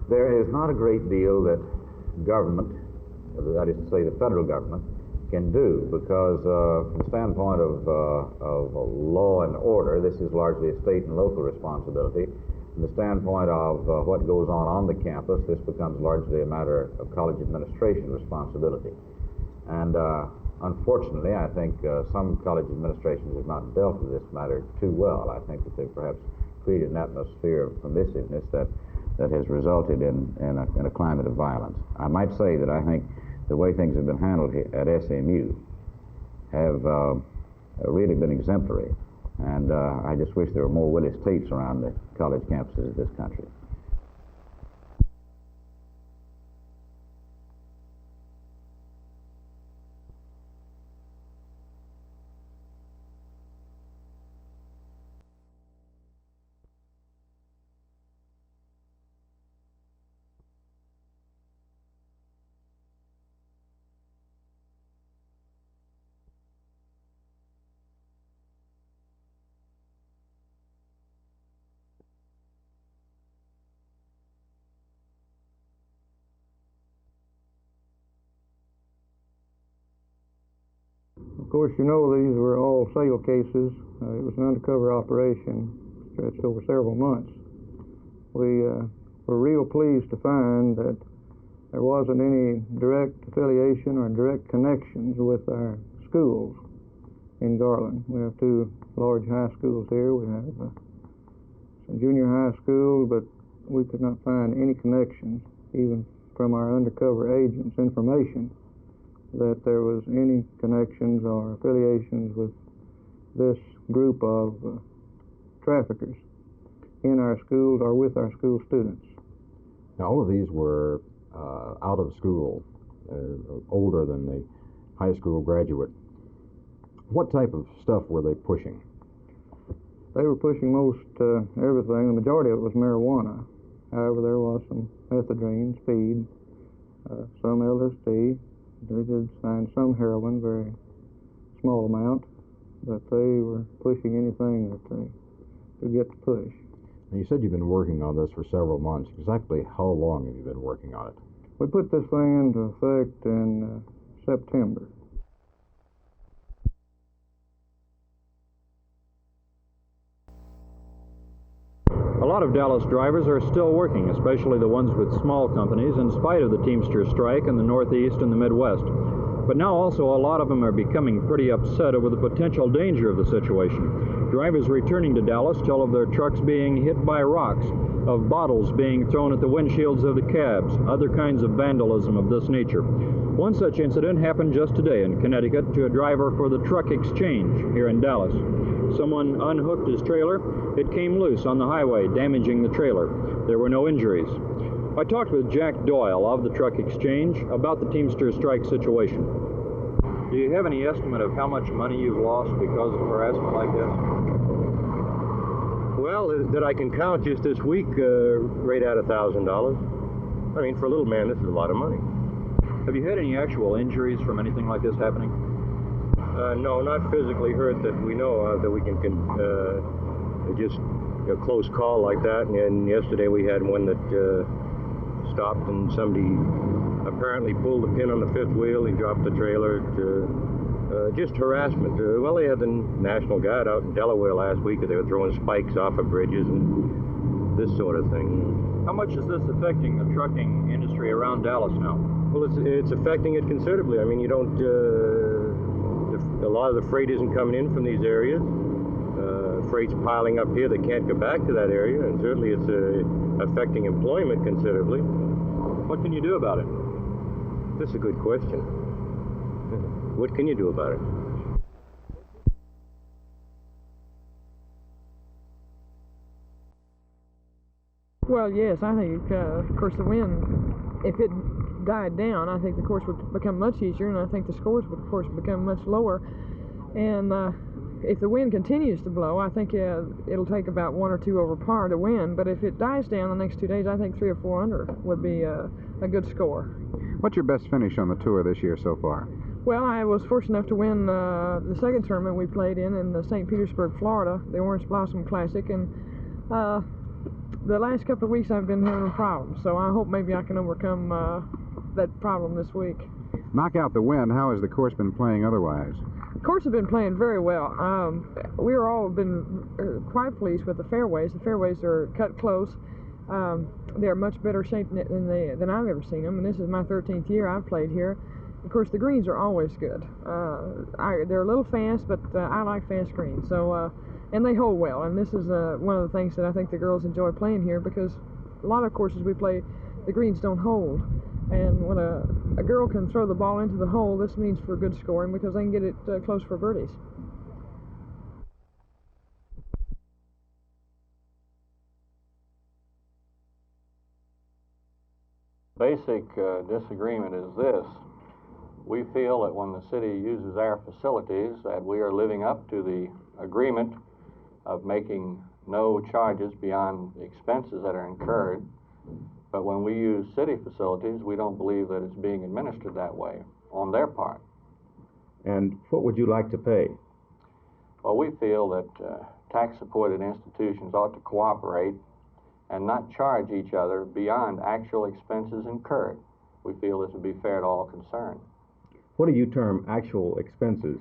There is not a great deal that government, that is to say the federal government, can do, because from the standpoint of law and order, this is largely a state and local responsibility. From the standpoint of what goes on the campus, this becomes largely a matter of college administration responsibility. And unfortunately, I think some college administrations have not dealt with this matter too well. I think that they've perhaps created an atmosphere of permissiveness that has resulted in a climate of violence. I might say that I think the way things have been handled at SMU have really been exemplary. And I just wish there were more Willis Tates around the college campuses of this country. Of course, you know these were all sale cases. It was an undercover operation stretched over several months. We were real pleased to find that there wasn't any direct affiliation or direct connections with our schools in Garland. We have two large high schools here. We have some junior high school, but we could not find any connections, even from our undercover agents' information, that there was any connections or affiliations with this group of traffickers in our schools or with our school students. Now, all of these were out of school, older than the high school graduate. What type of stuff were they pushing? They were pushing most everything. The majority of it was marijuana. However, there was some methadone, speed, some LSD. They did find some heroin, very small amount, but they were pushing anything that they could get to push. Now, you said you've been working on this for several months. Exactly how long have you been working on it? We put this thing into effect in September. A lot of Dallas drivers are still working, especially the ones with small companies, in spite of the Teamsters strike in the Northeast and the Midwest. But now also a lot of them are becoming pretty upset over the potential danger of the situation. Drivers returning to Dallas tell of their trucks being hit by rocks, of bottles being thrown at the windshields of the cabs, other kinds of vandalism of this nature. One such incident happened just today in Connecticut to a driver for the Truck Exchange here in Dallas. Someone unhooked his trailer. It came loose on the highway, damaging the trailer. There were no injuries. I talked with Jack Doyle of the Truck Exchange about the Teamsters strike situation. Do you have any estimate of how much money you've lost because of harassment like this? Well, that I can count just this week, right at $1,000. I mean, for a little man, this is a lot of money. Have you had any actual injuries from anything like this happening? No, not physically hurt that we know of, that we can just a close call like that. And yesterday we had one that stopped and somebody apparently pulled the pin on the fifth wheel. He dropped the trailer. Just harassment. Well, they had the National Guard out in Delaware last week. They were throwing spikes off of bridges and this sort of thing. How much is this affecting the trucking industry around Dallas now? Well, it's affecting it considerably. I mean, you don't... a lot of the freight isn't coming in from these areas. Freight's piling up here that can't go back to that area, and certainly it's affecting employment considerably. What can you do about it? That's a good question. What can you do about it? Well, yes, I think, of course, the wind, if it died down, I think the course would become much easier, and I think the scores would, of course, become much lower. And if the wind continues to blow, I think it'll take about 1 or 2 over par to win. But if it dies down the next 2 days, I think 3 or 4 under would be a good score. What's your best finish on the tour this year so far? Well, I was fortunate enough to win the second tournament we played in St. Petersburg, Florida, the Orange Blossom Classic, and the last couple of weeks I've been having problems, so I hope maybe I can overcome that problem this week. Knock out the wind, how has the course been playing otherwise? The course has been playing very well. We've all been quite pleased with the fairways. The fairways are cut close. They're much better shape than I've ever seen them, and this is my 13th year I've played here. Of course, the greens are always good. They're a little fast, but I like fast greens. So, and they hold well. And this is one of the things that I think the girls enjoy playing here, because a lot of courses we play, the greens don't hold. And when a girl can throw the ball into the hole, this means for good scoring, because they can get it close for birdies. Basic disagreement is this. We feel that when the city uses our facilities that we are living up to the agreement of making no charges beyond the expenses that are incurred. But when we use city facilities, we don't believe that it's being administered that way on their part. And what would you like to pay? Well, we feel that tax-supported institutions ought to cooperate and not charge each other beyond actual expenses incurred. We feel this would be fair to all concerned. What do you term actual expenses?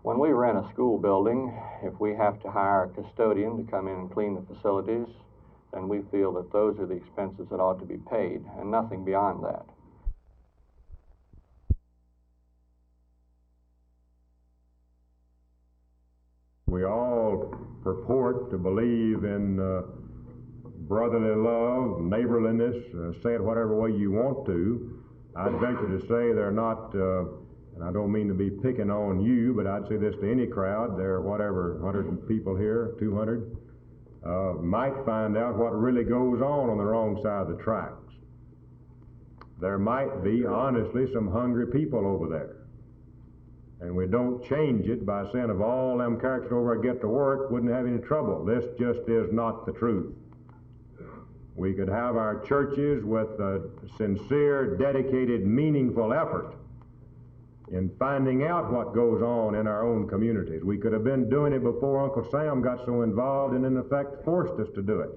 When we rent a school building, if we have to hire a custodian to come in and clean the facilities, then we feel that those are the expenses that ought to be paid, and nothing beyond that. We all purport to believe in brotherly love, neighborliness, say it whatever way you want to. I'd venture to say they're not, and I don't mean to be picking on you, but I'd say this to any crowd, there are whatever, 100 people here, 200, might find out what really goes on the wrong side of the tracks. There might be, honestly, some hungry people over there. And we don't change it by saying if all them characters over there get to work, wouldn't have any trouble. This just is not the truth. We could have our churches with a sincere, dedicated, meaningful effort in finding out what goes on in our own communities. We could have been doing it before Uncle Sam got so involved and in effect forced us to do it.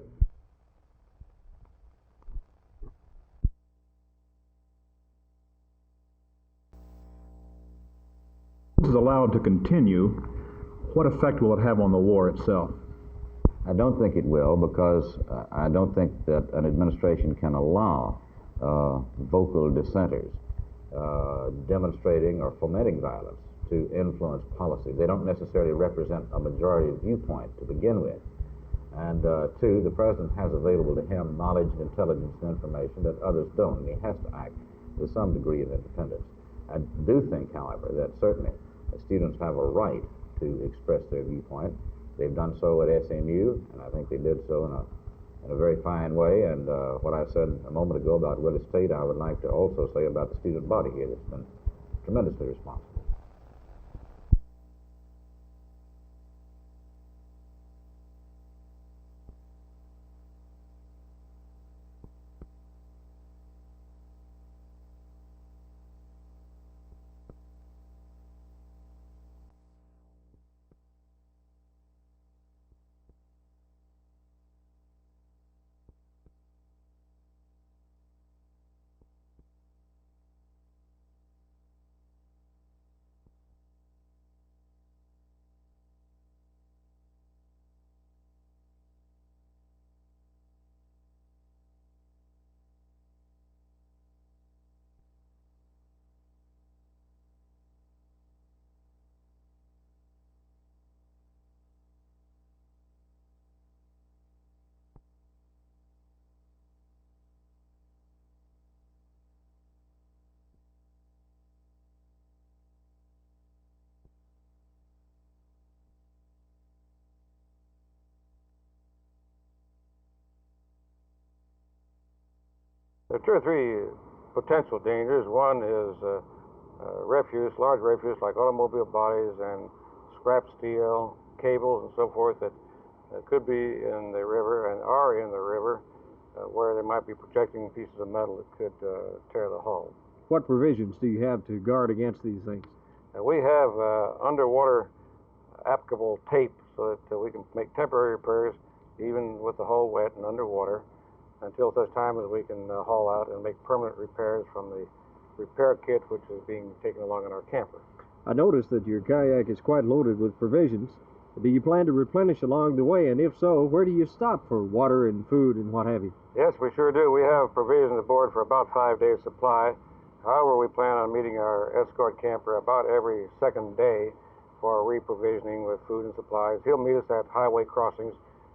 This is allowed to continue. What effect will it have on the war itself? I don't think it will, because I don't think that an administration can allow vocal dissenters demonstrating or fomenting violence to influence policy. They don't necessarily represent a majority viewpoint to begin with. And two, the president has available to him knowledge, intelligence, and information that others don't, and he has to act with some degree of independence. I do think, however, that certainly students have a right to express their viewpoint. They've done so at SMU, and I think they did so in a very fine way. And what I said a moment ago about Willis Tate, I would like to also say about the student body here that's been tremendously responsible. There are two or three potential dangers. One is refuse, large refuse like automobile bodies and scrap steel, cables and so forth that could be in the river and are in the river where they might be projecting pieces of metal that could tear the hull. What provisions do you have to guard against these things? We have underwater applicable tape so that we can make temporary repairs even with the hull wet and underwater, until such time as we can haul out and make permanent repairs from the repair kit which is being taken along in our camper. I noticed that your kayak is quite loaded with provisions. Do you plan to replenish along the way, and if so, where do you stop for water and food and what have you? Yes, we sure do. We have provisions aboard for about 5 days' supply. However, we plan on meeting our escort camper about every second day for reprovisioning with food and supplies. He'll meet us at highway crossings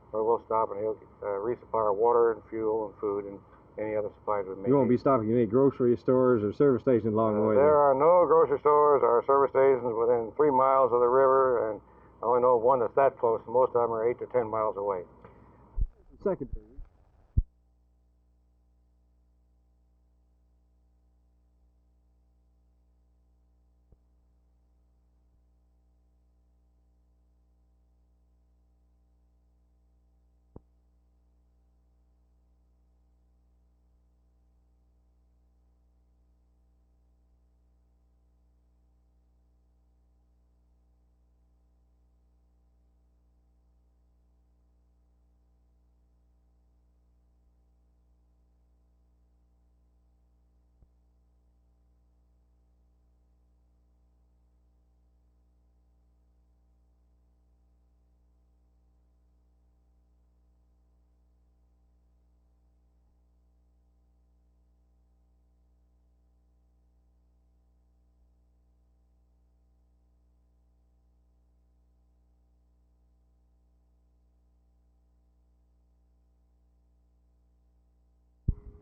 where we'll stop and he'll resupply our water and fuel and food and any other supplies we may need. You won't be stopping at any grocery stores or service stations along the way? There are no grocery stores or service stations within 3 miles of the river, and I only know one that's that close. Most of them are 8 to 10 miles away. Second.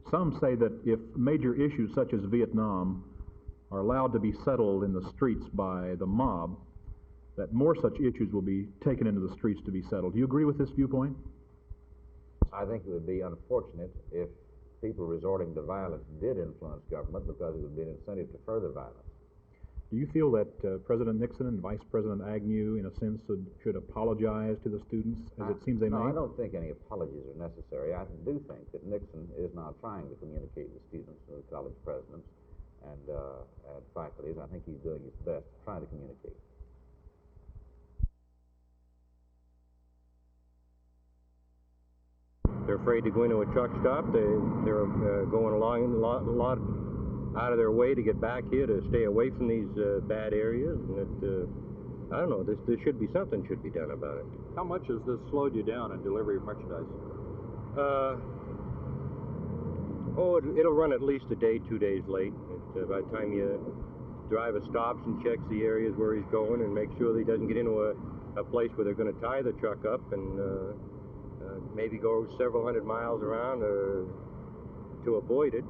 Some say that if major issues such as Vietnam are allowed to be settled in the streets by the mob, that more such issues will be taken into the streets to be settled. Do you agree with this viewpoint? I think it would be unfortunate if people resorting to violence did influence government, because it would be an incentive to further violence. Do you feel that President Nixon and Vice President Agnew, in a sense, should apologize to the students, as it seems they may? No, I don't think any apologies are necessary. I do think that Nixon is now trying to communicate with students and with college presidents and faculties. I think he's doing his best trying to communicate. They're afraid to go into a truck stop. They're going along a lot out of their way to get back here to stay away from these bad areas. And I don't know. There should be something should be done about it. How much has this slowed you down in delivery of merchandise? It'll run at least a day, 2 days late. By the time you driver stops and checks the areas where he's going and makes sure that he doesn't get into a place where they're going to tie the truck up and maybe go several hundred miles around to avoid it.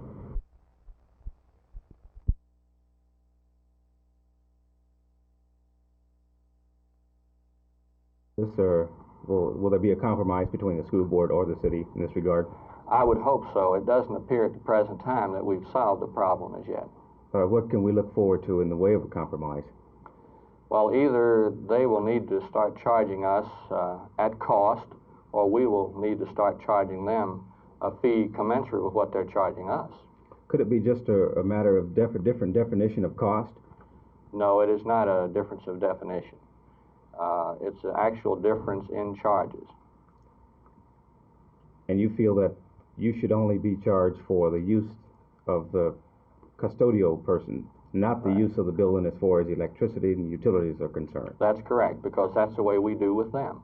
Will there be a compromise between the school board or the city in this regard? I would hope so. It doesn't appear at the present time that we've solved the problem as yet. What can we look forward to in the way of a compromise? Well, either they will need to start charging us at cost, or we will need to start charging them a fee commensurate with what they're charging us. Could it be just a matter of different definition of cost? No, it is not a difference of definition. It's an actual difference in charges. And you feel that you should only be charged for the use of the custodial person, not the use of the building as far as electricity and utilities are concerned? That's correct, because that's the way we do with them.